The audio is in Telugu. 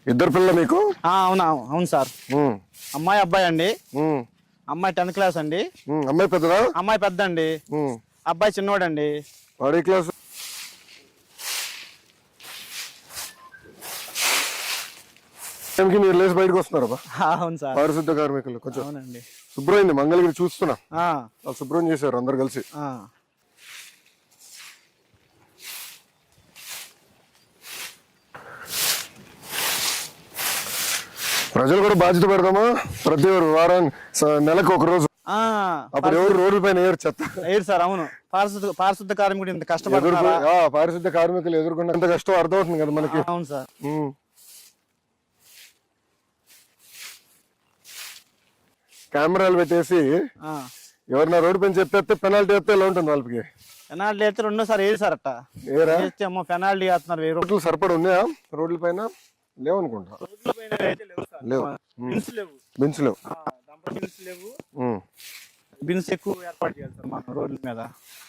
ఇద్దరు పిల్లలు మీకు? అవునా, అవును సార్. ఉమ్, అమ్మాయి అబ్బాయి అండి. ఉమ్, అమ్మాయి 10th క్లాస్ అండి. అమ్మాయి పెద్దదా? అమ్మాయి పెద్ద అండి. ఉమ్, అబ్బాయి చిన్నోడండి. వాడి క్లాస్? టైంకి మీరు లేచి బయటకు వస్తున్నారు బా అవును సార్. పారిశుద్ధ కార్మికులు. కొంచెం అవునండి. శుభ్రమైంది మంగళగిరి చూస్తున్నా. ఆ, వాళ్ళు శుభ్రం చేశారు అందరు కలిసి. ఆ. ప్రజలు కూడా బాధ్యత పెడదామా? ప్రతి వారం నెలకు ఒక రోజు ఆ, అప్పుడు ఎవరు రోడ్ల పైన ఏరు చెత్త లేదు సార్. అవును, పారిశుద్ధ కార్మికుడు ఇంత కష్టపడుతున్నారా? పారిశుద్ధ కార్మికులు ఎదుర్కొన్న ఎంత కష్టం అర్థమవుతుంది కదా మనకి. అవును సార్. కెమెరాలు పెట్టేసి ఆ, ఎవరిన రోడ్డు పైన చెప్పేస్తే పెనాల్టీ వేస్తే ఎలా ఉంటుంది వాళ్ళకి? పెనాల్టీ అయితే రెండోసారి ఏది సార్ అట్ట ఏరా చేస్తే అమ్మో పెనాల్టీ వేస్తున్నారు 1000 రూపాయలు. రోడ్లు సరిపడా ఉన్నాయా రోడ్ల పైన? లేవు అనుకుంటా. లేవు. బిన్స్ లేవు. బెంచ్ లేవు. డంపర్ బిన్స్ లేవు. ఉమ్. బిన్స్ ఎక్కువ ఏర్పాటు చేయాలి సార్ మన రోడ్ల మీద.